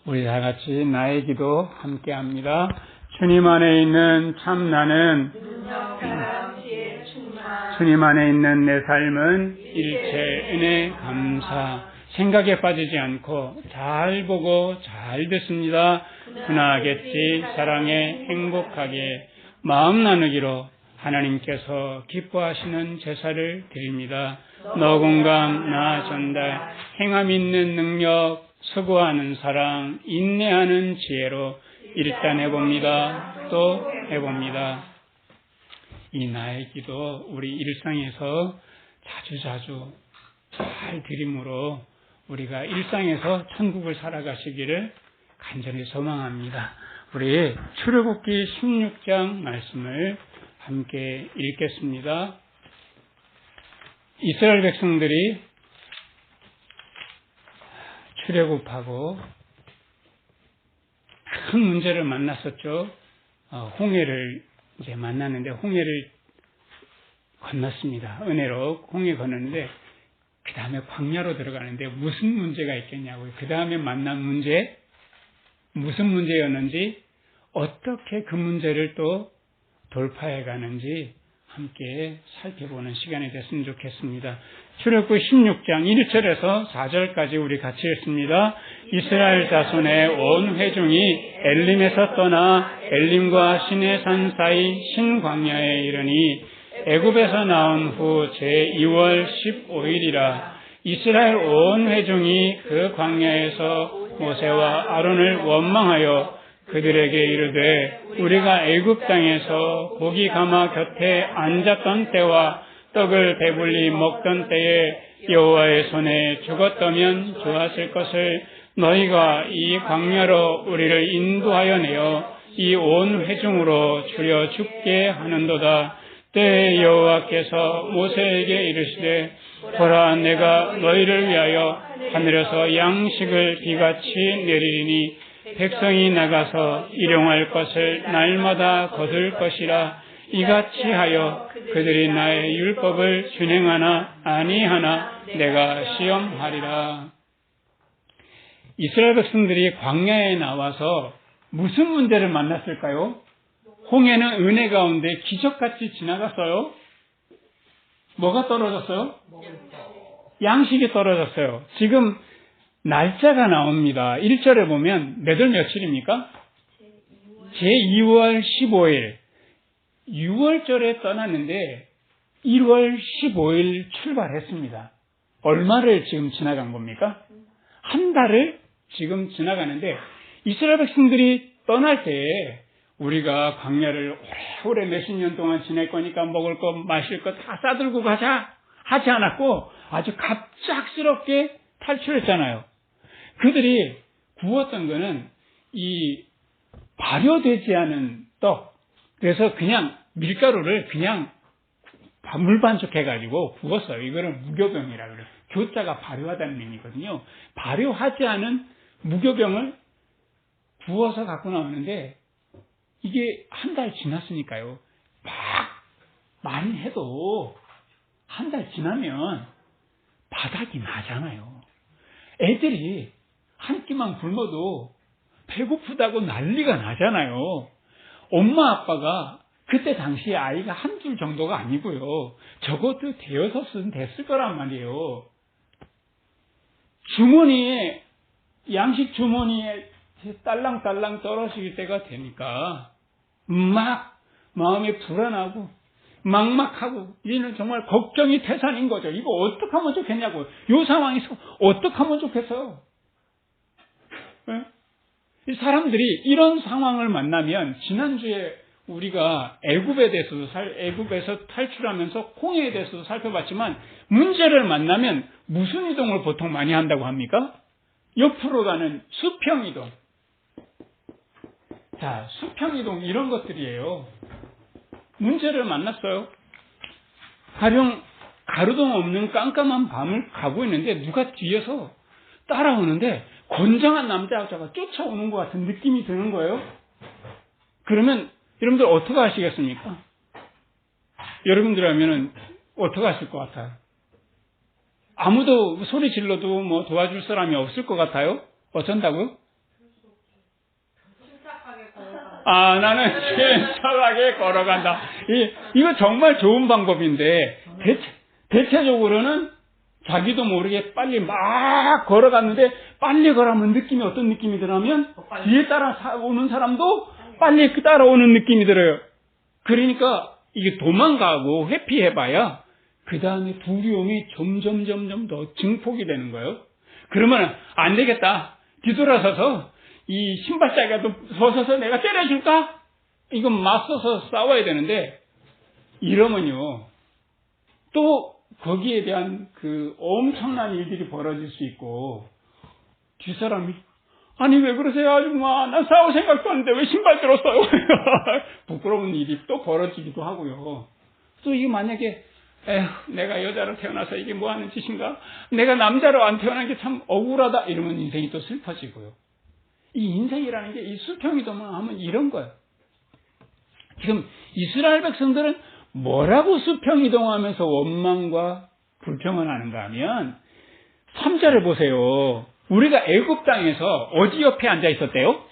우리 다 같이 나의 기도 함께 합니다. 주님 안에 있는 참 나는 주님 안에 있는 내 삶은 일체 은혜 감사 생각에 빠지지 않고 잘 보고 잘 듣습니다. 분하겠지 사랑에 행복하게 마음 나누기로 하나님께서 기뻐하시는 제사를 드립니다. 너 공감 나 전달 행함 있는 능력 수고하는 사랑 인내하는 지혜로 일단 해봅니다. 또 해봅니다. 이 나의 기도 우리 일상에서 자주자주 잘 드림으로 우리가 일상에서 천국을 살아가시기를 간절히 소망합니다. 우리 출애굽기 16장 말씀을 함께 읽겠습니다. 이스라엘 백성들이 출애굽하고 큰 문제를 만났었죠. 홍해를 이제 만났는데 홍해를 건넜습니다. 은혜로 홍해 건넜는데 그 다음에 광야로 들어가는데 무슨 문제가 있겠냐고요. 그 다음에 만난 문제 무슨 문제였는지 어떻게 그 문제를 또 돌파해 가는지 함께 살펴보는 시간이 됐으면 좋겠습니다. 출애굽기 16장 1절에서 4절까지 우리 같이 읽습니다. 이스라엘 자손의 온 회중이 엘림에서 떠나 엘림과 시내산 사이 신광야에 이르니 애굽에서 나온 후 제2월 15일이라 이스라엘 온 회중이 그 광야에서 모세와 아론을 원망하여 그들에게 이르되 우리가 애굽 땅에서 고기 가마 곁에 앉았던 때와 떡을 배불리 먹던 때에 여호와의 손에 죽었다면 좋았을 것을 너희가 이 광야로 우리를 인도하여 내어 이 온 회중으로 줄여 죽게 하는도다. 때에 여호와께서 모세에게 이르시되 보라 내가 너희를 위하여 하늘에서 양식을 비같이 내리리니 백성이 나가서 일용할 것을 날마다 거둘 것이라. 이같이 하여 그들이 나의 율법을 준행하나 아니하나 내가 시험하리라. 이스라엘 백성들이 광야에 나와서 무슨 문제를 만났을까요? 홍해는 은혜 가운데 기적같이 지나갔어요. 뭐가 떨어졌어요? 양식이 떨어졌어요. 지금 날짜가 나옵니다. 1절에 보면 몇 월 며칠입니까? 제2월 15일. 6월절에 떠났는데 1월 15일 출발했습니다. 얼마를 지금 지나간 겁니까? 한 달을 지금 지나가는데 이스라엘 백성들이 떠날 때 우리가 광야를 오래오래 몇십 년 동안 지낼 거니까 먹을 거 마실 거 다 싸들고 가자 하지 않았고 아주 갑작스럽게 탈출했잖아요. 그들이 구웠던 거는 이 발효되지 않은 떡, 그래서 그냥 밀가루를 그냥 물반죽해가지고 구웠어요. 이거를 무교병이라고 그래요. 교자가 발효하다는 의미거든요. 발효하지 않은 무교병을 구워서 갖고 나오는데 이게 한 달 지났으니까요. 막 많이 해도 한 달 지나면 바닥이 나잖아요. 애들이 한 끼만 굶어도 배고프다고 난리가 나잖아요. 엄마 아빠가 그때 당시에 아이가 한둘 정도가 아니고요. 적어도 대여섯은 됐을 거란 말이에요. 주머니에 양식 주머니에 딸랑딸랑 떨어질 때가 되니까 막 마음이 불안하고 막막하고 이제는 정말 걱정이 태산인 거죠. 이거 어떻게 하면 좋겠냐고. 이 상황에서 어떻게 하면 좋겠어요. 네? 이 사람들이 이런 상황을 만나면 지난주에 우리가 애굽에서 탈출하면서 홍해에 대해서도 살펴봤지만 문제를 만나면 무슨 이동을 보통 많이 한다고 합니까? 옆으로 가는 수평이동. 자, 수평이동 이런 것들이에요. 문제를 만났어요. 가령 가로등 없는 깜깜한 밤을 가고 있는데 누가 뒤에서 따라오는데 건장한 남자가 쫓아오는 것 같은 느낌이 드는 거예요. 그러면 여러분들 어떻게 하시겠습니까? 여러분들이라면 어떻게 하실 것 같아요? 아무도 소리 질러도 뭐 도와줄 사람이 없을 것 같아요? 어쩐다고요? 나는 신선하게 걸어간다. 이거 정말 좋은 방법인데, 대체적으로는 자기도 모르게 빨리 막 걸어갔는데, 빨리 걸어가면 느낌이 어떤 느낌이 들냐면, 뒤에 따라오는 사람도 빨리 따라오는 느낌이 들어요. 그러니까 이게 도망가고 회피해봐야, 그 다음에 두려움이 점점 더 증폭이 되는 거예요. 그러면 안 되겠다. 뒤돌아서서 이 신발자기가 서서서 내가 때려줄까? 이건 맞서서 싸워야 되는데, 이러면요, 또 거기에 대한 그 엄청난 일들이 벌어질 수 있고, 뒷사람이, 아니 왜 그러세요 아줌마, 난 싸울 생각도 하는데 왜 신발 들었어요? 부끄러운 일이 또 벌어지기도 하고요. 또 이게 만약에 내가 여자로 태어나서 이게 뭐 하는 짓인가? 내가 남자로 안 태어난 게 참 억울하다. 이러면 인생이 또 슬퍼지고요. 이 인생이라는 게 이 수평이동만 하면 이런 거예요. 지금 이스라엘 백성들은 뭐라고 수평이동하면서 원망과 불평을 하는가 하면 3절에 보세요. 우리가 애굽 땅에서 어디 옆에 앉아 있었대요?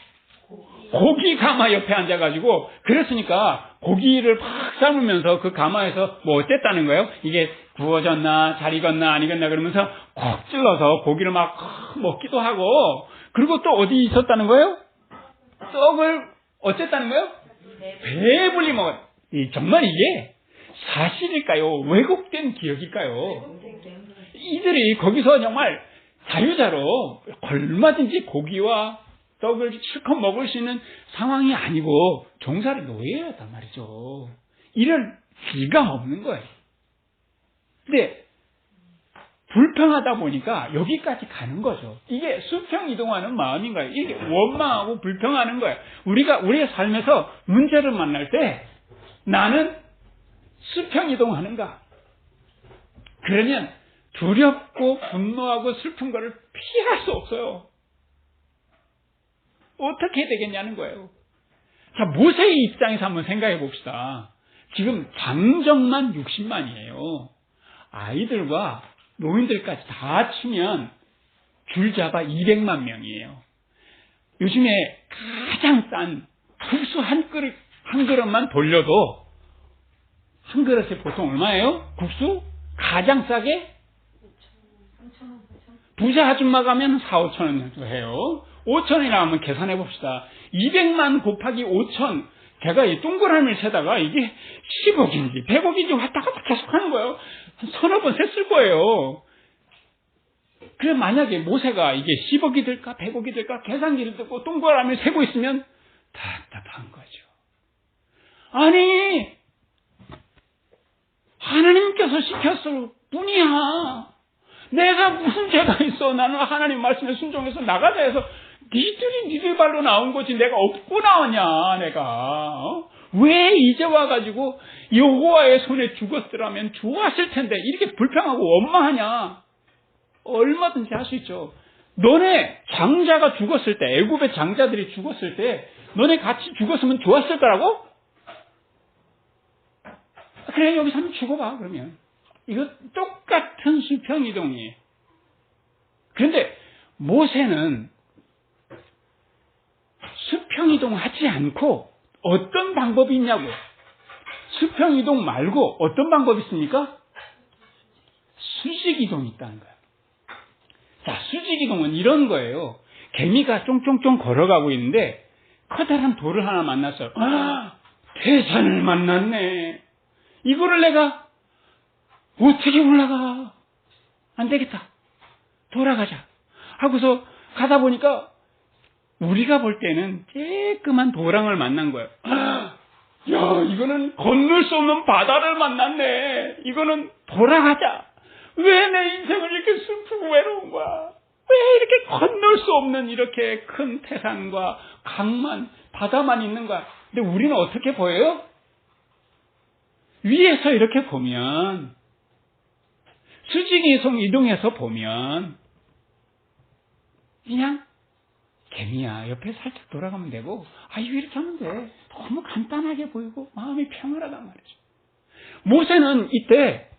고기 가마 옆에 앉아가지고, 그랬으니까 고기를 팍 삶으면서 그 가마에서 뭐 어땠다는 거예요? 이게 구워졌나 잘 익었나 안 익었나 그러면서 콕 찔러서 고기를 막 먹기도 하고, 그리고 또 어디 있었다는 거예요? 떡을 어쨌다는 거예요? 배불리 먹었. 정말 이게 사실일까요? 왜곡된 기억일까요? 이들이 거기서 정말 자유자로 얼마든지 고기와 떡을 실컷 먹을 수 있는 상황이 아니고 종살이 노예였단 말이죠. 이럴 리가 없는 거예요. 근데 불평하다 보니까 여기까지 가는 거죠. 이게 수평 이동하는 마음인가요? 이게 원망하고 불평하는 거예요. 우리가 우리의 삶에서 문제를 만날 때 나는 수평 이동하는가? 그러면 두렵고 분노하고 슬픈 것을 피할 수 없어요. 어떻게 되겠냐는 거예요. 자, 모세의 입장에서 한번 생각해 봅시다. 지금 장정만 60만이에요. 아이들과 노인들까지 다 치면 줄 잡아 200만 명이에요. 요즘에 가장 싼 국수 한 그릇만 돌려도 한 그릇에 보통 얼마예요? 국수? 가장 싸게? 부자 아줌마 가면 4, 5천 원 정도 해요. 5천이나 하면 계산해 봅시다. 200만 곱하기 5천. 제가 이 동그라미를 세다가 이게 10억인지 100억인지 왔다 갔다 계속 하는 거예요. 한 서너 번 셌을 거예요. 그래 만약에 모세가 이게 10억이 될까 100억이 될까 계산기를 듣고 동그라미를 세고 있으면 답답한 거죠. 아니 하나님께서 시켰을 뿐이야. 내가 무슨 죄가 있어. 나는 하나님 말씀에 순종해서 나가자 해서 니들 발로 나온 거지 내가 업고 나오냐 내가. 왜 이제 와가지고 여호와의 손에 죽었더라면 좋았을 텐데 이렇게 불평하고 원망하냐. 얼마든지 할 수 있죠. 너네 장자가 죽었을 때 애굽의 장자들이 죽었을 때 너네 같이 죽었으면 좋았을 거라고? 그래 여기서 한번 죽어봐 그러면. 이거 똑같은 수평이동이에요. 그런데 모세는 수평이동하지 않고 어떤 방법이 있냐고요. 수평이동 말고 어떤 방법이 있습니까? 수직이동이 있다는 거예요. 자, 수직이동은 이런 거예요. 개미가 쫑쫑쫑 걸어가고 있는데 커다란 돌을 하나 만났어요. 태산을 만났네. 이거를 내가 어떻게 올라가? 안 되겠다. 돌아가자. 하고서 가다 보니까 우리가 볼 때는 쬐끄만 도랑을 만난 거예요. 야, 이거는 건널 수 없는 바다를 만났네. 이거는 돌아가자. 왜 내 인생을 이렇게 슬프고 외로운 거야? 왜 이렇게 건널 수 없는 이렇게 큰 태산과 강만, 바다만 있는 거야? 근데 우리는 어떻게 보여요? 위에서 이렇게 보면 수직이동 이동해서 보면 그냥 개미야 옆에 살짝 돌아가면 되고 이거 이렇게 하면 돼. 너무 간단하게 보이고 마음이 평안하단 말이죠. 모세는 이때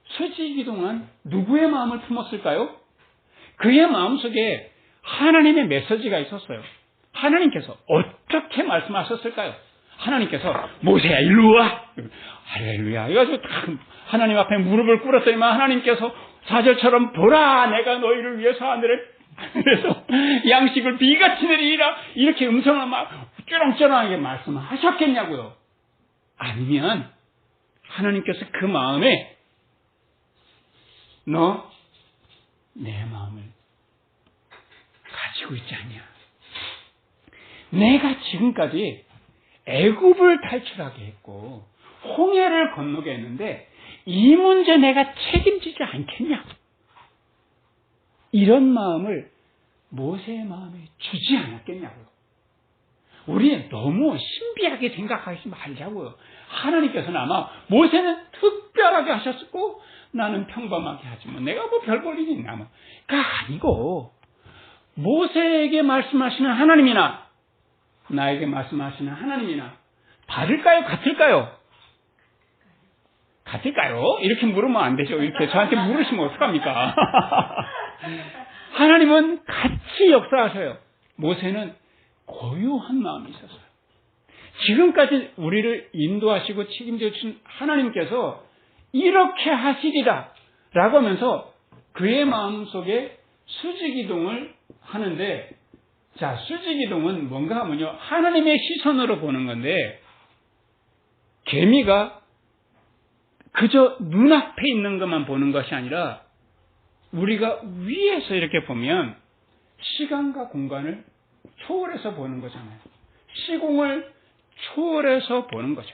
수직이동한 누구의 마음을 품었을까요? 그의 마음속에 하나님의 메시지가 있었어요. 하나님께서 어떻게 말씀하셨을까요? 하나님께서 모세야 일로 와. 할렐루야. 이래가지고 하나님 앞에 무릎을 꿇었더니만 하나님께서 4절처럼 보라 내가 너희를 위해서 하늘에 그래서 양식을 비같이 내리라 이렇게 음성을 막 쭈렁쭈렁하게 말씀하셨겠냐고요. 아니면 하나님께서 그 마음에 너 내 마음을 가지고 있지 않냐. 내가 지금까지 애굽을 탈출하게 했고 홍해를 건너게 했는데 이 문제 내가 책임지지 않겠냐. 이런 마음을 모세의 마음에 주지 않았겠냐고요. 우리 너무 신비하게 생각하지 말자고요. 하나님께서는 아마 모세는 특별하게 하셨고 나는 평범하게 하지만 내가 뭐 별 볼 일이 있나. 그가 아니고 모세에게 말씀하시는 하나님이나 나에게 말씀하시는 하나님이나 다를까요? 같을까요? 같을까요? 이렇게 물으면 안 되죠. 이렇게 저한테 물으시면 어떡합니까? 하나님은 같이 역사하셔요. 모세는 고요한 마음이 있었어요. 지금까지 우리를 인도하시고 책임져 주신 하나님께서 이렇게 하시리라 라고 하면서 그의 마음속에 수직이동을 하는데, 자, 수직이동은 뭔가 하면요, 하나님의 시선으로 보는 건데 개미가 그저 눈앞에 있는 것만 보는 것이 아니라 우리가 위에서 이렇게 보면 시간과 공간을 초월해서 보는 거잖아요. 시공을 초월해서 보는 거죠.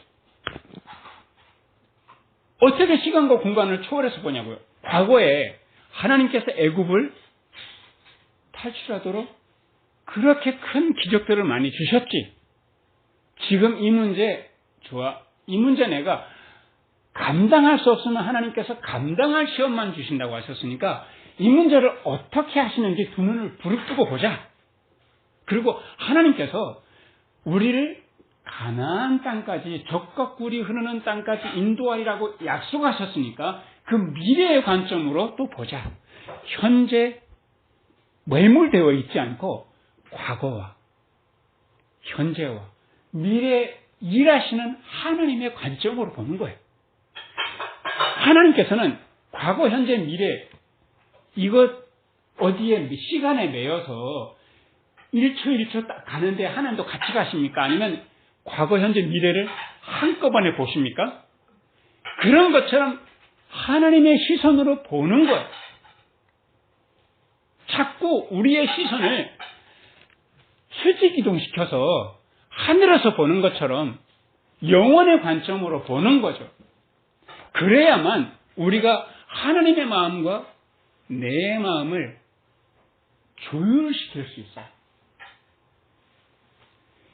어떻게 시간과 공간을 초월해서 보냐고요. 과거에 하나님께서 애굽을 탈출하도록 그렇게 큰 기적들을 많이 주셨지. 지금 이 문제 좋아. 이 문제 내가 감당할 수 없으면 하나님께서 감당할 시험만 주신다고 하셨으니까 이 문제를 어떻게 하시는지 두 눈을 부릅뜨고 보자. 그리고 하나님께서 우리를 가나안 땅까지 적과 꿀이 흐르는 땅까지 인도하리라고 약속하셨으니까 그 미래의 관점으로 또 보자. 현재 매몰되어 있지 않고 과거와 현재와 미래에 일하시는 하나님의 관점으로 보는 거예요. 하나님께서는 과거, 현재, 미래 이것 어디에 시간에 매여서 1초 1초 딱 가는데 하나님도 같이 가십니까? 아니면 과거, 현재, 미래를 한꺼번에 보십니까? 그런 것처럼 하나님의 시선으로 보는 거예요. 자꾸 우리의 시선을 수직이동시켜서 하늘에서 보는 것처럼 영원의 관점으로 보는 거죠. 그래야만 우리가 하나님의 마음과 내 마음을 조율시킬 수 있어요.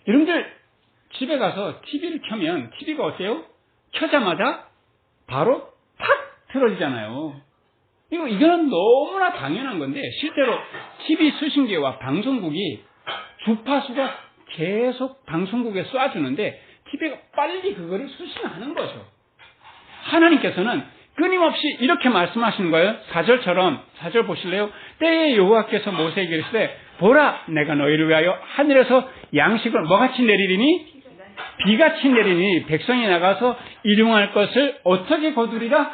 여러분들 집에 가서 TV를 켜면 TV가 어때요? 켜자마자 바로 팍 틀어지잖아요. 이거는 너무나 당연한 건데 실제로 TV 수신기와 방송국이 주파수가 계속 방송국에 쏴주는데 TV가 빨리 그거를 수신하는 거죠. 하나님께서는 끊임없이 이렇게 말씀하시는 거예요. 4절처럼 4절 보실래요? 때에 여호와께서 모세에게 이르시되 보라 내가 너희를 위하여 하늘에서 양식을 뭐같이 내리리니 비같이 내리니 백성이 나가서 일용할 것을 어떻게 거두리라?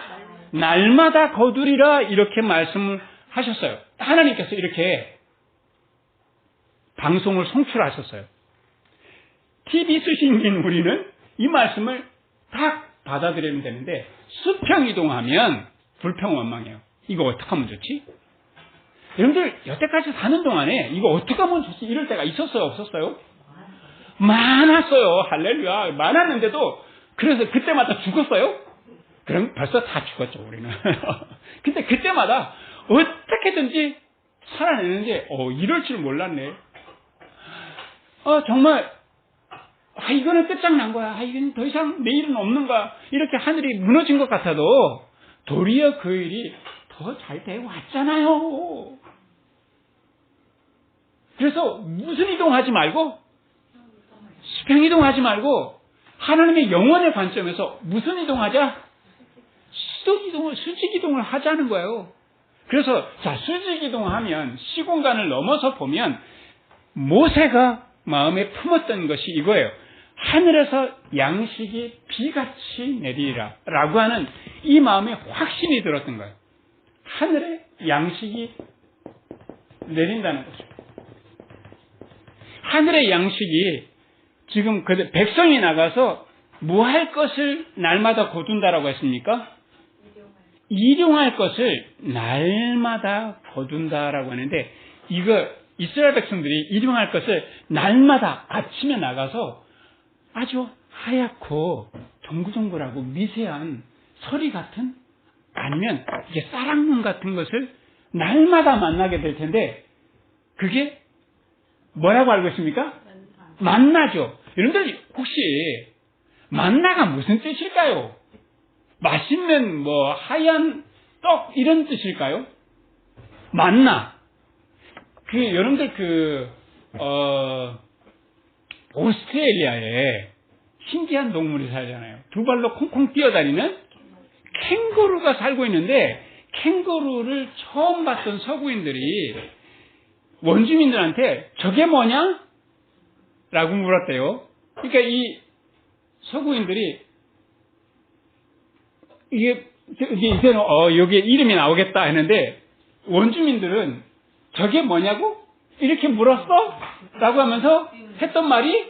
날마다 거두리라 이렇게 말씀을 하셨어요. 하나님께서 이렇게 방송을 송출하셨어요. TV 수신기인 우리는 이 말씀을 딱 받아들이면 되는데 수평이동하면 불평원망해요. 이거 어떻게 하면 좋지? 여러분들 여태까지 사는 동안에 이거 어떻게 하면 좋지? 이럴 때가 있었어요? 없었어요? 많았어요. 할렐루야. 많았는데도 그래서 그때마다 죽었어요? 그럼 벌써 다 죽었죠 우리는. 근데 그때마다 어떻게든지 살아내는데 이럴 줄 몰랐네. 정말 이거는 끝장난 거야. 이건 더 이상 내일은 없는 거야. 이렇게 하늘이 무너진 것 같아도 도리어 그 일이 더 잘 돼 왔잖아요. 그래서 무슨 이동하지 말고 수평 이동하지 말고 하나님의 영원의 관점에서 무슨 이동하자? 수직 이동을 하자는 거예요. 그래서 자 수직 이동하면 시공간을 넘어서 보면 모세가 마음에 품었던 것이 이거예요. 하늘에서 양식이 비같이 내리리라 라고 하는 이 마음에 확신이 들었던 거예요. 하늘에 양식이 내린다는 거죠. 하늘의 양식이 지금 백성이 나가서 뭐 할 것을 날마다 거둔다라고 했습니까? 일용할 것을 날마다 거둔다라고 하는데, 이거 이스라엘 백성들이 일용할 것을 날마다 아침에 나가서 아주 하얗고 동글동글하고 미세한 서리 같은, 아니면 이게 쌀랑문 같은 것을 날마다 만나게 될 텐데, 그게 뭐라고 알고 있습니까? 만나죠. 여러분들 혹시 만나가 무슨 뜻일까요? 맛있는 뭐 하얀 떡 이런 뜻일까요? 만나. 여러분들 오스트레일리아에 신기한 동물이 살잖아요. 두 발로 콩콩 뛰어다니는 캥거루가 살고 있는데, 캥거루를 처음 봤던 서구인들이 원주민들한테 저게 뭐냐? 라고 물었대요. 그러니까 이 서구인들이 이제는 여기에 이름이 나오겠다 했는데, 원주민들은 저게 뭐냐고? 이렇게 물었어? 라고 하면서 했던 말이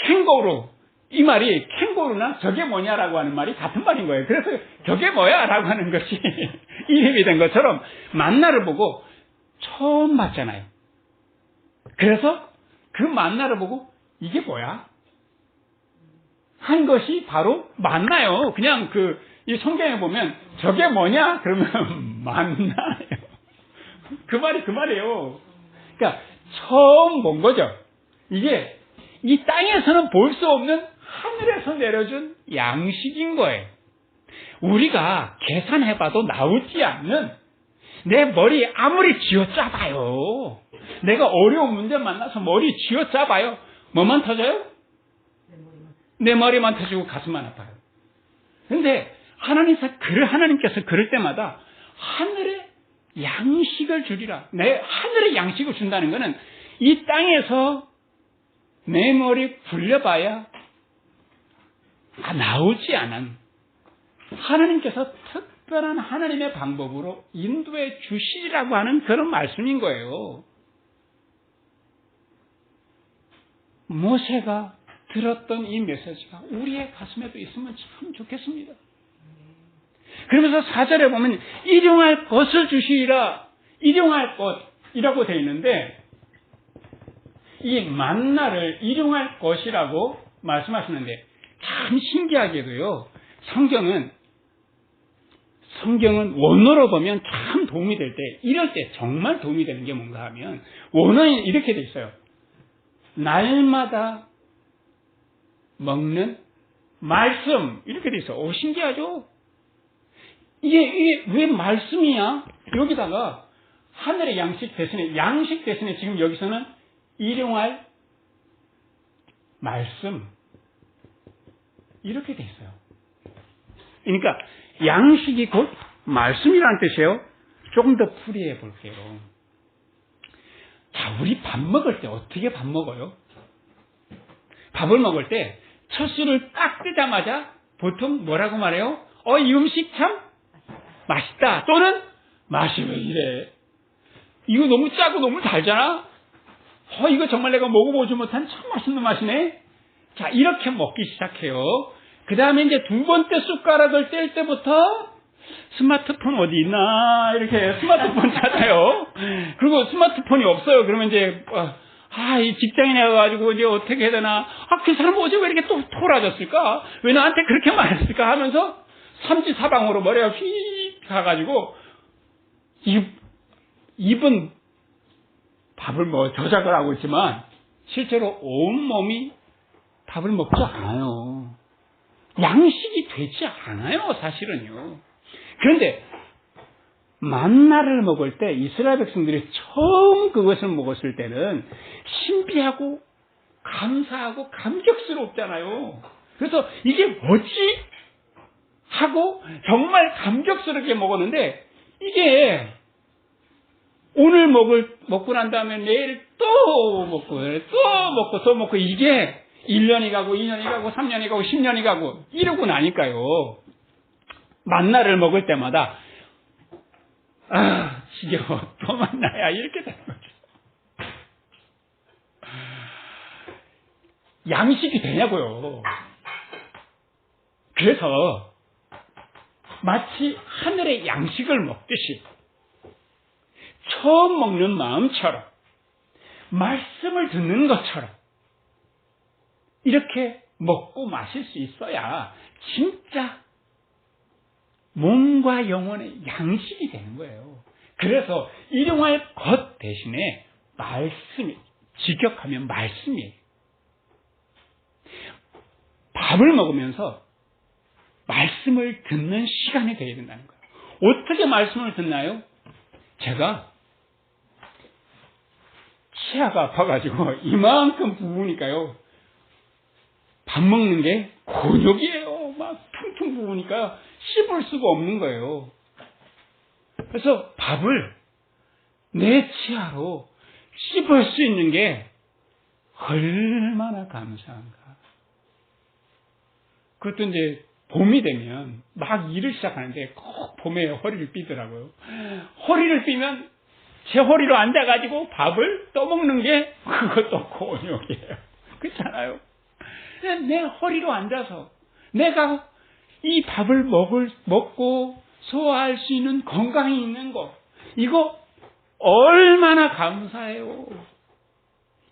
캥거루. 이 말이 캥거루나 저게 뭐냐라고 하는 말이 같은 말인 거예요. 그래서 저게 뭐야? 라고 하는 것이 이름이 된 것처럼 만나를 보고 처음 봤잖아요. 그래서 그 만나를 보고 이게 뭐야? 한 것이 바로 만나요. 그냥 이 성경에 보면 저게 뭐냐? 그러면 만나요. 그 말이에요. 그러니까 처음 본 거죠. 이게 이 땅에서는 볼 수 없는 하늘에서 내려준 양식인 거예요. 우리가 계산해봐도 나오지 않는, 내 머리 아무리 쥐어짜봐요. 내가 어려운 문제 만나서 머리 쥐어짜봐요. 뭐만 터져요? 내 머리만 터지고 가슴만 아파요. 그런데 하나님께서 그럴 때마다 하늘의 양식을 주리라. 하늘의 양식을 준다는 것은 이 땅에서 내 머리 굴려봐야 나오지 않은, 하나님께서 특별한 하나님의 방법으로 인도해 주시라고 하는 그런 말씀인 거예요. 모세가 들었던 이 메시지가 우리의 가슴에도 있으면 참 좋겠습니다. 그러면서 4절에 보면 일용할 것을 주시리라, 일용할 것이라고 되어 있는데, 이 만나를 일용할 것이라고 말씀하시는데, 참 신기하게도요, 성경은 원어로 보면 참 도움이 될 때, 이럴 때 정말 도움이 되는 게 뭔가 하면, 원어는 이렇게 돼 있어요. 날마다 먹는 말씀, 이렇게 돼 있어요. 신기하죠? 이게 왜 말씀이야? 여기다가 하늘의 양식 대신에 지금 여기서는 일용할 말씀, 이렇게 돼 있어요. 그러니까 양식이 곧 말씀이라는 뜻이에요. 조금 더 풀이해 볼게요. 자, 우리 밥 먹을 때 어떻게 밥 먹어요? 밥을 먹을 때 첫 술을 딱 뜨자마자 보통 뭐라고 말해요? 이 음식 참 맛있다. 또는 맛이 왜 이래? 이거 너무 짜고 너무 달잖아? 이거 정말 내가 먹어보지 못한 참 맛있는 맛이네? 자, 이렇게 먹기 시작해요. 그 다음에 이제 두 번째 숟가락을 뗄 때부터 스마트폰 어디 있나? 이렇게 스마트폰 찾아요. 그리고 스마트폰이 없어요. 그러면 이제, 이 직장인에 가가지고 이제 어떻게 해야 되나? 그 사람 어제 왜 이렇게 또 토라졌을까? 왜 나한테 그렇게 말했을까? 하면서 삼지사방으로 머리가 휙 가가지고, 입은 밥을 저작을 하고 있지만, 실제로 온몸이 밥을 먹지 않아요. 양식이 되지 않아요, 사실은요. 그런데 만나를 먹을 때 이스라엘 백성들이 처음 그것을 먹었을 때는 신비하고 감사하고 감격스럽잖아요. 그래서 이게 뭐지? 하고 정말 감격스럽게 먹었는데, 이게 오늘 먹을 먹고 난 다음에 내일 또 먹고 이게 1년이 가고 2년이 가고 3년이 가고 10년이 가고 이러고 나니까요. 만나를 먹을 때마다 지겨워. 또 만나야 이렇게 되는 거죠. 양식이 되냐고요. 그래서 마치 하늘의 양식을 먹듯이 처음 먹는 마음처럼 말씀을 듣는 것처럼 이렇게 먹고 마실 수 있어야 진짜 몸과 영혼의 양식이 되는 거예요. 그래서 일용할 것 대신에 말씀이, 직역하면 말씀이에요. 밥을 먹으면서 말씀을 듣는 시간이 되어야 된다는 거예요. 어떻게 말씀을 듣나요? 제가 치아가 아파가지고 이만큼 부으니까요. 밥 먹는 게 곤욕이에요. 막 퉁퉁 부으니까 씹을 수가 없는 거예요. 그래서 밥을 내 치아로 씹을 수 있는 게 얼마나 감사한가. 그것도 이제 봄이 되면 막 일을 시작하는데 꼭 봄에 허리를 삐더라고요. 허리를 삐면 제 허리로 앉아가지고 밥을 떠먹는 게 그것도 곤욕이에요. 그렇잖아요. 내 허리로 앉아서 내가 이 밥을 먹고 소화할 수 있는 건강이 있는 거, 이거 얼마나 감사해요.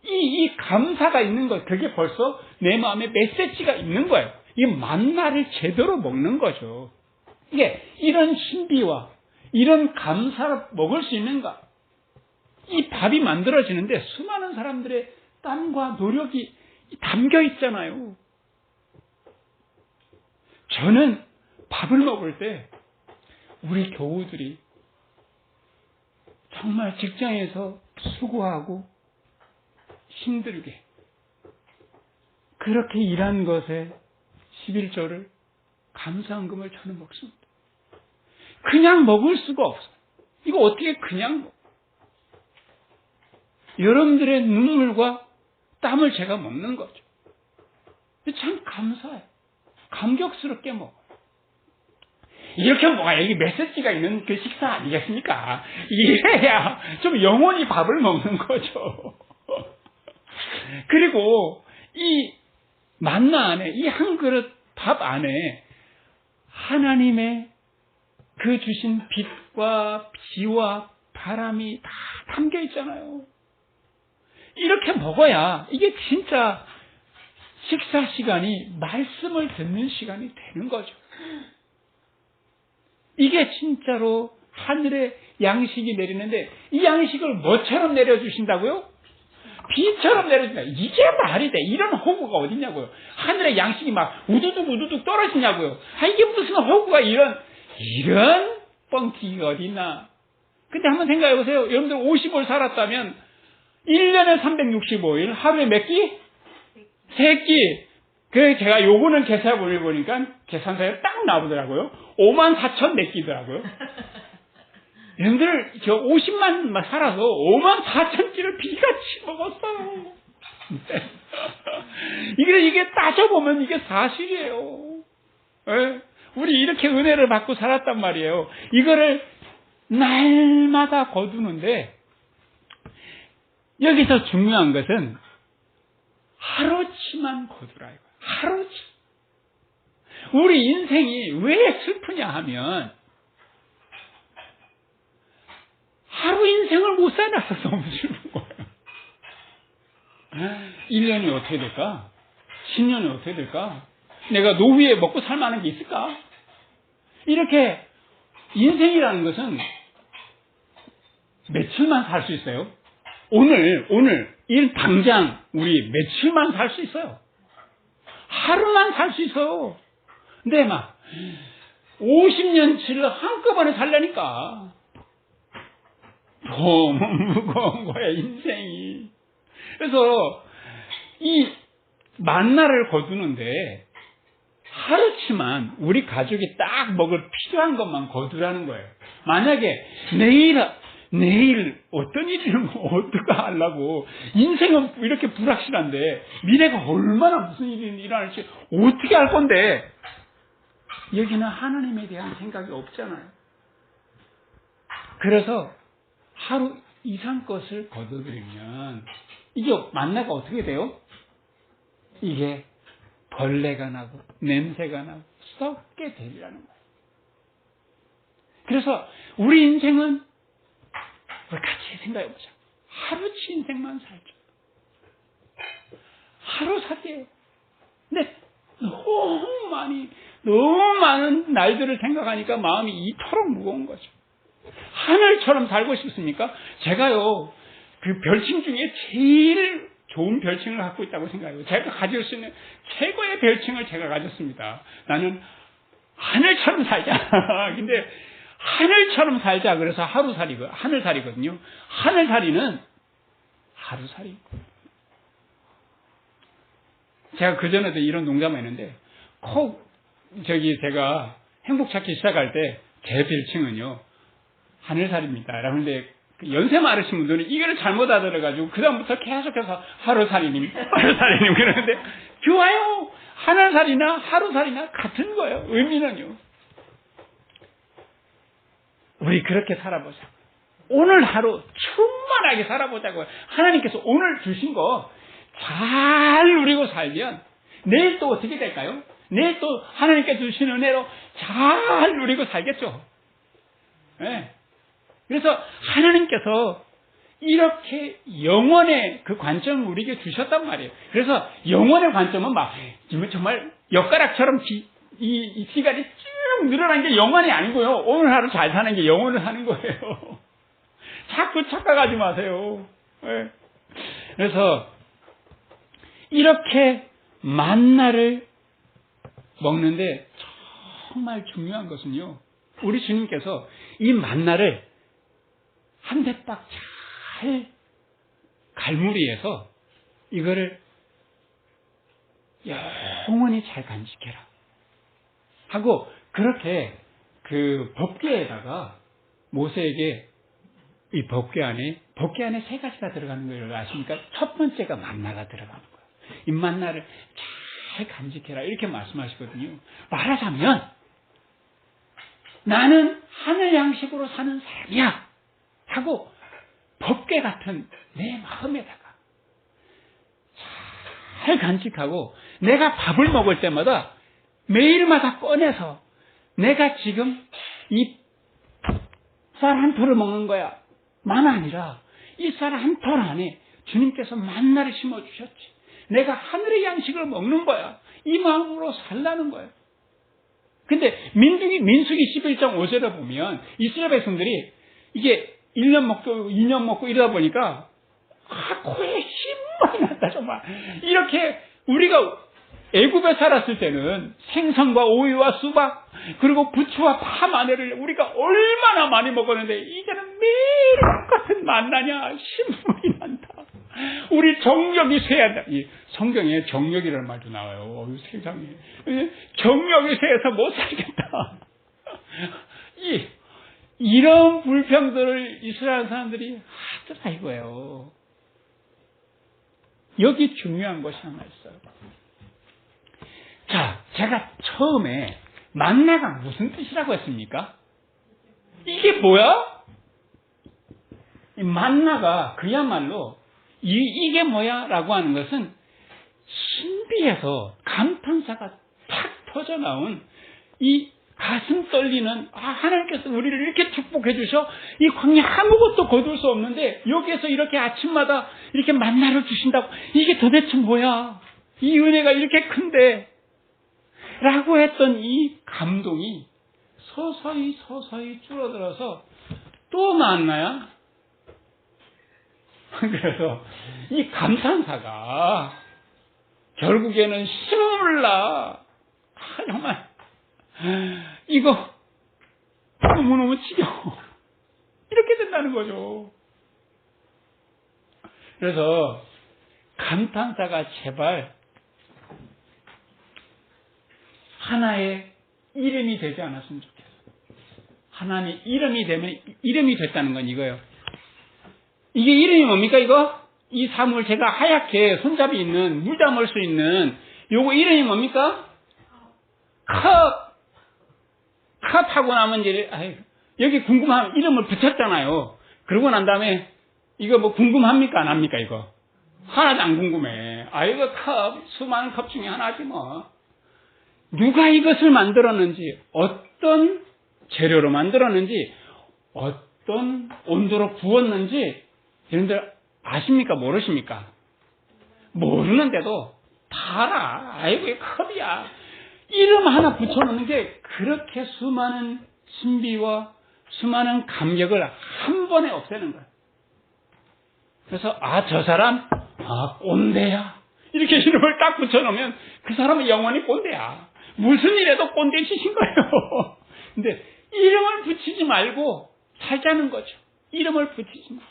이 감사가 있는 것, 그게 벌써 내 마음에 메시지가 있는 거예요. 이 만나를 제대로 먹는 거죠. 이게 이런 신비와 이런 감사를 먹을 수 있는가? 이 밥이 만들어지는데 수많은 사람들의 땀과 노력이 담겨 있잖아요. 저는 밥을 먹을 때 우리 교우들이 정말 직장에서 수고하고 힘들게 그렇게 일한 것에 11조를 감사헌금을 저는 먹습니다. 그냥 먹을 수가 없어요. 이거 어떻게 그냥 먹어요? 여러분들의 눈물과 땀을 제가 먹는 거죠. 참 감사해요. 감격스럽게 먹어요. 이렇게 먹어야 이게 메시지가 있는 그 식사 아니겠습니까? 이래야 좀 영원히 밥을 먹는 거죠. 그리고 이 만나 안에, 이 한 그릇 밥 안에 하나님의 그 주신 빛과 비와 바람이 다 담겨 있잖아요. 이렇게 먹어야 이게 진짜 식사 시간이 말씀을 듣는 시간이 되는 거죠. 이게 진짜로 하늘의 양식이 내리는데 이 양식을 뭐처럼 내려주신다고요? 비처럼 내려준다. 이게 말이 돼. 이런 호구가 어딨냐고요. 하늘의 양식이 막 우두둑 떨어지냐고요. 이게 무슨 호구가 이런 뻥튀기가 어딨나. 근데 한번 생각해 보세요. 여러분들 50을 살았다면 1년에 365일 하루에 몇 끼? 3끼. 그래서 제가 요거는 계산을 보니까 계산서에 딱 나오더라고요. 54,000 몇 끼더라고요. 여러분들 저 50만 살아서 54,000끼를 비같이 먹었어요. 이게 따져보면 이게 사실이에요. 네? 우리 이렇게 은혜를 받고 살았단 말이에요. 이거를 날마다 거두는데 여기서 중요한 것은 하루치만 거두라 이거예요. 하루치. 우리 인생이 왜 슬프냐 하면 하루 인생을 못 살아서 너무 슬픈 거예요. 1년이 어떻게 될까? 10년이 어떻게 될까? 내가 노후에 먹고 살 만한 게 있을까? 이렇게 인생이라는 것은 며칠만 살 수 있어요. 오늘 당장 우리 며칠만 살 수 있어요. 하루만 살 수 있어요. 근데 막 50년치를 한꺼번에 살려니까 너무 무거운 거야, 인생이. 그래서 이 만나를 거두는데 하루치만 우리 가족이 딱 먹을 필요한 것만 거두라는 거예요. 만약에 내일 어떤 일이 어떻게 하려고 인생은 이렇게 불확실한데 미래가 얼마나 무슨 일이 일어날지 어떻게 할 건데 여기는 하나님에 대한 생각이 없잖아요. 그래서 하루 이상 것을 거둬들이면 이게 만나가 어떻게 돼요? 이게 벌레가 나고 냄새가 나고 썩게 되리라는 거예요. 그래서 우리 인생은 우리 같이 생각해보자. 하루치 인생만 살죠. 하루살이에요. 근데 너무 많은 날들을 생각하니까 마음이 이토록 무거운 거죠. 하늘처럼 살고 싶습니까? 제가요, 그 별칭 중에 제일 좋은 별칭을 갖고 있다고 생각해요. 제가 가질 수 있는 최고의 별칭을 제가 가졌습니다. 나는 하늘처럼 살자. 근데 하늘처럼 살자. 그래서 하늘살이거든요. 하늘살이는 하루살이. 제가 그전에도 이런 농담을 했는데, 제가 행복 찾기 시작할 때, 제 별칭은요, 하늘살입니다. 그런데 연세 많으신 분들은 이거를 잘못 알아들어가지고, 그다음부터 계속해서 하루살이님 그러는데, 좋아요! 하늘살이나 하루살이나 같은 거예요. 의미는요. 우리 그렇게 살아보자. 오늘 하루 충만하게 살아보자고요. 하나님께서 오늘 주신 거 잘 누리고 살면 내일 또 어떻게 될까요? 내일 또 하나님께서 주신 은혜로 잘 누리고 살겠죠. 네. 그래서 하나님께서 이렇게 영원의 그 관점을 우리에게 주셨단 말이에요. 그래서 영원의 관점은 정말 엿가락처럼 이 시간이 쭉 늘어난 게 영원이 아니고요. 오늘 하루 잘 사는 게 영원을 하는 거예요. 자꾸 착각하지 마세요. 네. 그래서 이렇게 만나를 먹는데 정말 중요한 것은요. 우리 주님께서 이 만나를 한 대딱 잘 갈무리해서 이거를 영원히 잘 간직해라 하고 그렇게 그 법궤에다가 모세에게 이 법궤 안에 세 가지가 들어가는 걸 아십니까? 첫 번째가 만나가 들어가는 거예요. 이 만나를 잘 간직해라 이렇게 말씀하시거든요. 말하자면 나는 하늘 양식으로 사는 사람이야 하고 법궤 같은 내 마음에다가 잘 간직하고 내가 밥을 먹을 때마다 매일마다 꺼내서 내가 지금 이 쌀 한 톨을 먹는 거야 만 아니라 이 쌀 한 톨 안에 주님께서 만나를 심어주셨지. 내가 하늘의 양식을 먹는 거야. 이 마음으로 살라는 거예요. 근데 민수기 11장 5절에 보면 이스라엘 백성들이 이게 1년 먹고 2년 먹고 이러다 보니까 코에 힘이 났다 정말. 이렇게 우리가 애굽에 살았을 때는 생선과 오이와 수박 그리고 부추와 파 마늘을 우리가 얼마나 많이 먹었는데 이제는 매일 똑같은 만나냐 신물이 난다. 우리 정력이 쇠한다. 이 성경에 정력이라는 말도 나와요. 세상에 정력이 쇠해서 못 살겠다. 이런 불평들을 이스라엘 사람들이 하더라 이거예요. 여기 중요한 것이 하나 있어요. 자, 제가 처음에 만나가 무슨 뜻이라고 했습니까? 이게 뭐야? 이 만나가 그야말로 이게 뭐야? 라고 하는 것은 신비해서 감탄사가 탁 터져나온 이 가슴 떨리는 하나님께서 우리를 이렇게 축복해 주셔 이 광야 아무것도 거둘 수 없는데 여기에서 이렇게 아침마다 이렇게 만나를 주신다고 이게 도대체 뭐야? 이 은혜가 이렇게 큰데 라고 했던 이 감동이 서서히 줄어들어서 또 만나야? 그래서 이 감탄사가 결국에는 힘을 나. 정말 이거 너무너무 지겨워. 이렇게 된다는 거죠. 그래서 감탄사가 제발 하나의 이름이 되지 않았으면 좋겠어요. 하나님의 이름이 되면 이름이 됐다는 건 이거예요. 이게 이름이 뭡니까, 이거? 이 사물 제가 하얗게 손잡이 있는, 물 담을 수 있는, 요거 이름이 뭡니까? 컵하고 나면 이제, 여기 궁금하면 이름을 붙였잖아요. 그러고 난 다음에, 이거 뭐 궁금합니까? 안 합니까, 이거? 하나도 안 궁금해. 이거 수많은 컵 중에 하나지 뭐. 누가 이것을 만들었는지, 어떤 재료로 만들었는지, 어떤 온도로 구웠는지, 여러분들 아십니까? 모르십니까? 모르는데도 다 알아. 아이고, 이 컵이야. 이름 하나 붙여놓는 게 그렇게 수많은 신비와 수많은 감격을 한 번에 없애는 거야. 그래서, 저 사람, 꼰대야. 이렇게 이름을 딱 붙여놓으면 그 사람은 영원히 꼰대야. 무슨 일에도 꼰대 짓인 거예요. 근데 이름을 붙이지 말고 살자는 거죠. 이름을 붙이지 마.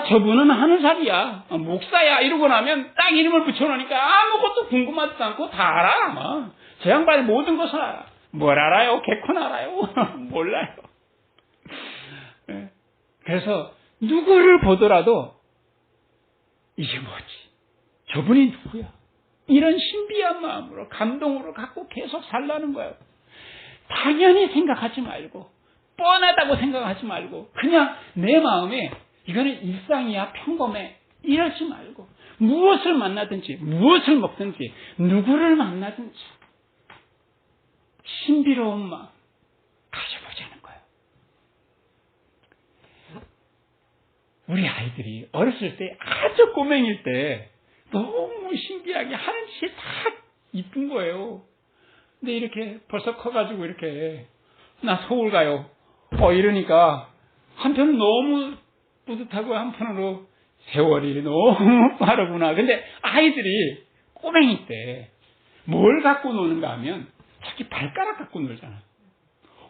저분은 하늘살이야. 목사야. 이러고 나면 딱 이름을 붙여놓으니까 아무것도 궁금하지도 않고 다 알아. 저 양반의 모든 것을 알아. 뭘 알아요? 개콘 알아요? 몰라요. 그래서 누구를 보더라도 이게 뭐지? 저분이 누구야? 이런 신비한 마음으로 감동으로 갖고 계속 살라는 거예요. 당연히 생각하지 말고 뻔하다고 생각하지 말고 그냥 내 마음에 이거는 일상이야 평범해 이러지 말고 무엇을 만나든지 무엇을 먹든지 누구를 만나든지 신비로운 마음 가져보자는 거예요. 우리 아이들이 어렸을 때 아주 꼬맹일 때 너무 신기하게 하는 짓이 다 이쁜 거예요. 근데 이렇게 벌써 커가지고 이렇게 나 서울 가요. 이러니까 한편은 너무 뿌듯하고 한편으로 세월이 너무 빠르구나. 근데 아이들이 꼬맹이 때 뭘 갖고 노는가 하면 자기 발가락 갖고 놀잖아.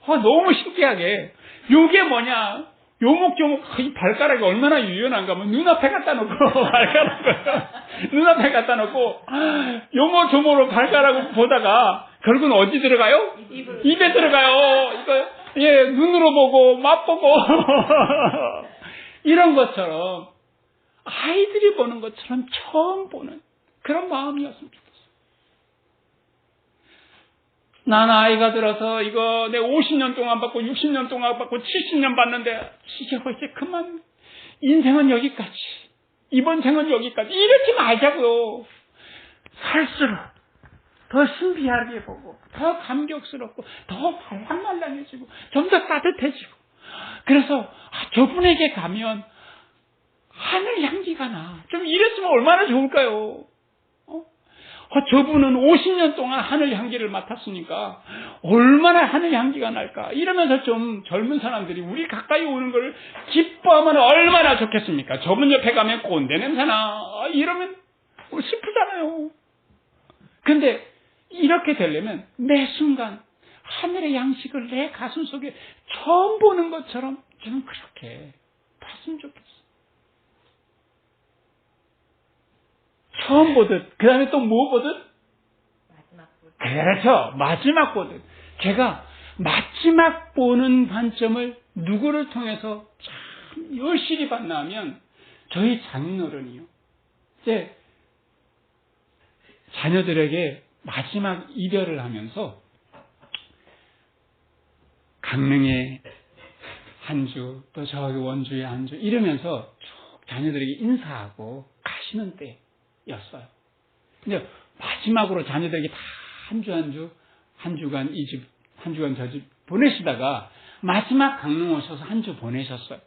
너무 신기하게 요게 뭐냐 요목조목 이 발가락이 얼마나 유연한가 하면 눈앞에 갖다 놓고 발가락을 눈앞에 갖다 놓고 요모조모로 발가락을 보다가 결국은 어디 들어가요? 입에 들어가요. 이거 눈으로 보고 맛보고 이런 것처럼 아이들이 보는 것처럼 처음 보는 그런 마음이었으면 좋겠어요. 난 아이가 들어서 이거 내 50년 동안 받고 60년 동안 받고 70년 받는데 이제 그만 인생은 여기까지 이번 생은 여기까지 이러지 말자고요. 살수록 더 신비하게 보고 더 감격스럽고 더 말랑말랑해지고 좀 더 따뜻해지고 그래서 저분에게 가면 하늘 향기가 나. 좀 이랬으면 얼마나 좋을까요? 저분은 50년 동안 하늘 향기를 맡았으니까 얼마나 하늘 향기가 날까? 이러면서 좀 젊은 사람들이 우리 가까이 오는 걸 기뻐하면 얼마나 좋겠습니까? 저분 옆에 가면 꼰대 냄새나. 이러면 슬프잖아요. 근데 이렇게 되려면 매 순간 하늘의 양식을 내 가슴 속에 처음 보는 것처럼 저는 그렇게 봤으면 좋겠어요. 처음 보듯, 그 다음에 또 뭐 보듯? 그렇죠. 마지막 보듯. 제가 마지막 보는 관점을 누구를 통해서 참 열심히 봤나 하면 저희 장인어른이요. 이제 자녀들에게 마지막 이별을 하면서 강릉에 한 주, 또 저기 원주에 한 주 이러면서 쭉 자녀들에게 인사하고 가시는 때였어요. 근데 마지막으로 자녀들에게 다 한 주 한 주간 이 집, 한 주간 저 집 보내시다가 마지막 강릉 오셔서 한 주 보내셨어요.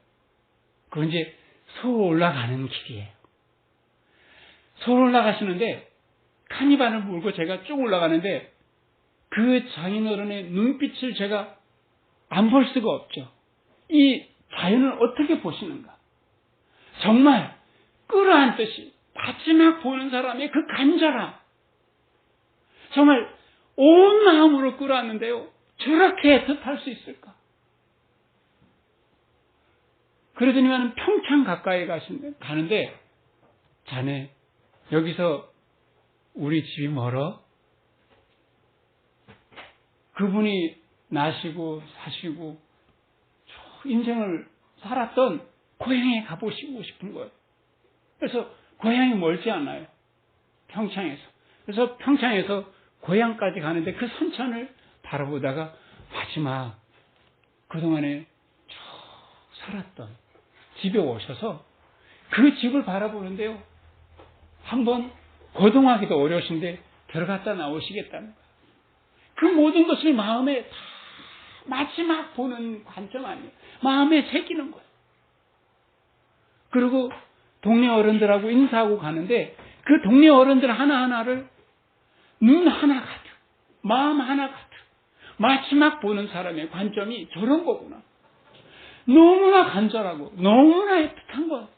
그건 이제 서울 올라가는 길이에요. 서울 올라가시는데 카니발을 몰고 제가 쭉 올라가는데 그 장인어른의 눈빛을 제가 안 볼 수가 없죠. 이 자연을 어떻게 보시는가? 정말 끌어안듯이 마지막 보는 사람의 그 간절함. 정말 온 마음으로 끌어안는데요. 저렇게 애틋할 수 있을까? 그러더니만 평창 가까이 가는데 자네 여기서 우리 집이 멀어? 그분이 나시고 사시고 인생을 살았던 고향에 가보시고 싶은 거예요. 그래서 고향이 멀지 않아요. 평창에서. 그래서 평창에서 고향까지 가는데 그 선천을 바라보다가 마지막 그동안에 쭉 살았던 집에 오셔서 그 집을 바라보는데요. 한번 거동하기도 어려우신데 들어갔다 나오시겠다는 거예요. 그 모든 것을 마음에 다 마지막 보는 관점 아니에요. 마음에 새기는 거예요. 그리고 동네 어른들하고 인사하고 가는데 그 동네 어른들 하나하나를 눈 하나 가득, 마음 하나 가득 마지막 보는 사람의 관점이 저런 거구나. 너무나 간절하고 너무나 애틋한 거예요.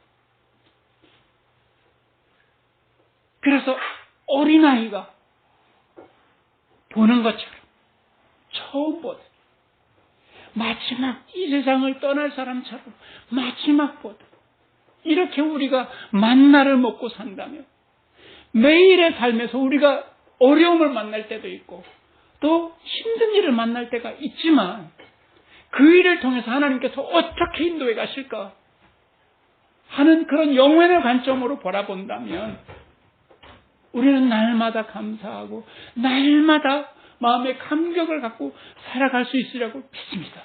그래서 어린아이가 보는 것처럼 처음 보듯 마지막 이 세상을 떠날 사람처럼 마지막 보듯 이렇게 우리가 만나를 먹고 산다면 매일의 삶에서 우리가 어려움을 만날 때도 있고 또 힘든 일을 만날 때가 있지만 그 일을 통해서 하나님께서 어떻게 인도해 가실까 하는 그런 영원의 관점으로 바라본다면 우리는 날마다 감사하고 날마다 마음의 감격을 갖고 살아갈 수 있으리라고 믿습니다.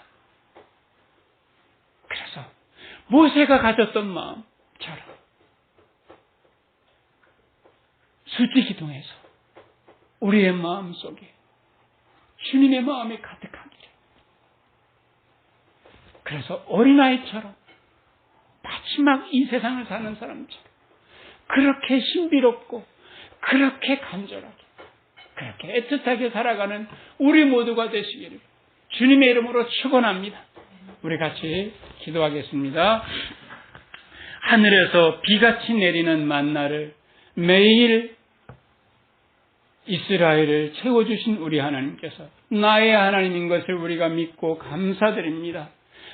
그래서 모세가 가졌던 마음처럼 수지기동해서 우리의 마음 속에 주님의 마음이 가득하기를. 그래서 어린아이처럼 마지막 이 세상을 사는 사람처럼 그렇게 신비롭고 그렇게 간절하게 그렇게 애틋하게 살아가는 우리 모두가 되시기를 주님의 이름으로 축원합니다. 우리 같이 기도하겠습니다. 하늘에서 비같이 내리는 만나를 매일 이스라엘을 채워주신 우리 하나님께서 나의 하나님인 것을 우리가 믿고 감사드립니다.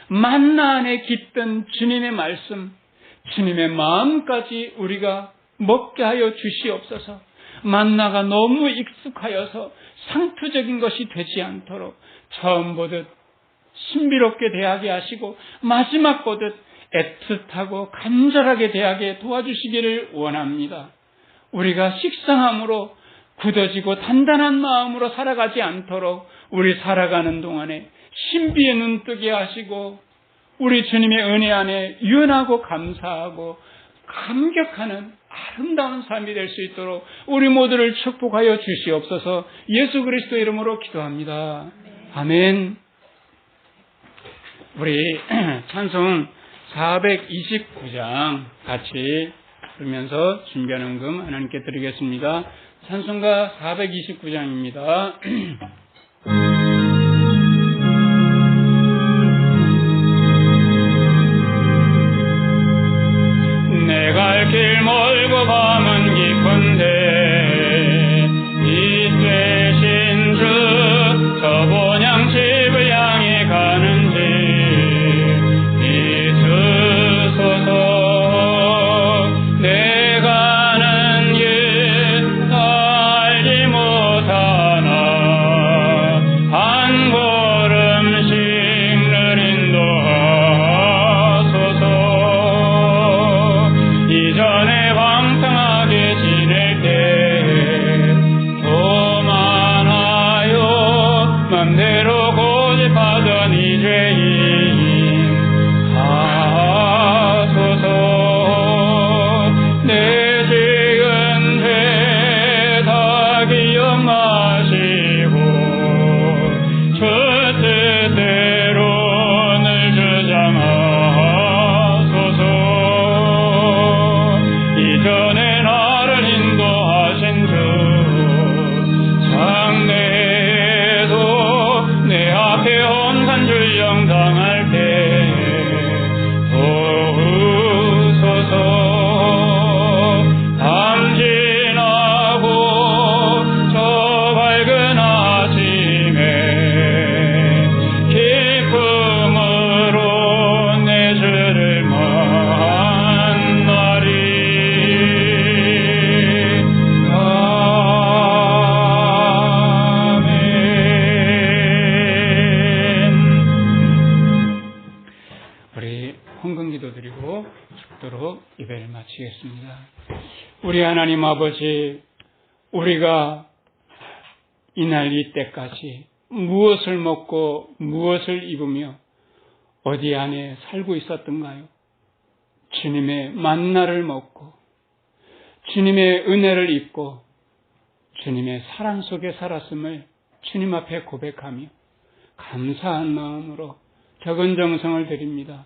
만나 안에 깃든 주님의 말씀, 주님의 마음까지 우리가 먹게 하여 주시옵소서. 만나가 너무 익숙하여서 상투적인 것이 되지 않도록 처음 보듯 신비롭게 대하게 하시고 마지막 보듯 애틋하고 간절하게 대하게 도와주시기를 원합니다. 우리가 식상함으로 굳어지고 단단한 마음으로 살아가지 않도록 우리 살아가는 동안에 신비의 눈 뜨게 하시고 우리 주님의 은혜 안에 유연하고 감사하고 감격하는 아름다운 삶이 될 수 있도록 우리 모두를 축복하여 주시옵소서. 예수 그리스도 이름으로 기도합니다. 아멘. 우리 찬송 429장 같이 부르면서 준비하는 금 하나님께 드리겠습니다. 찬송가 429장입니다. 내 갈 길 멀고 밤은 깊은데 이 되신 주 저 본향 집을 향해 가는지 비추소서. 내 가는 길 알지 못하나 기도드리겠습니다. 우리 하나님 아버지, 우리가 이날 이때까지 무엇을 먹고 무엇을 입으며 어디 안에 살고 있었던가요? 주님의 만나를 먹고 주님의 은혜를 입고 주님의 사랑 속에 살았음을 주님 앞에 고백하며 감사한 마음으로 적은 정성을 드립니다.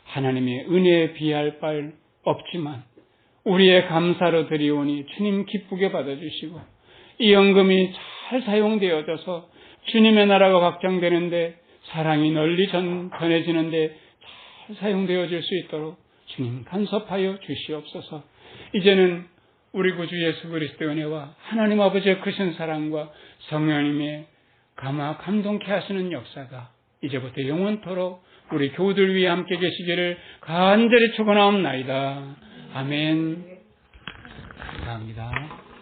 하나님의 은혜에 비할 바 없지만 우리의 감사로 드리오니 주님 기쁘게 받아주시고 이 연금이 잘 사용되어져서 주님의 나라가 확장되는데 사랑이 널리 전해지는데 잘 사용되어질 수 있도록 주님 간섭하여 주시옵소서. 이제는 우리 구주 예수 그리스도의 은혜와 하나님 아버지의 크신 사랑과 성령님의 감동케 하시는 역사가 이제부터 영원토록 우리 교우들 위해 함께 계시기를 간절히 축원하옵나이다. 아멘. 감사합니다.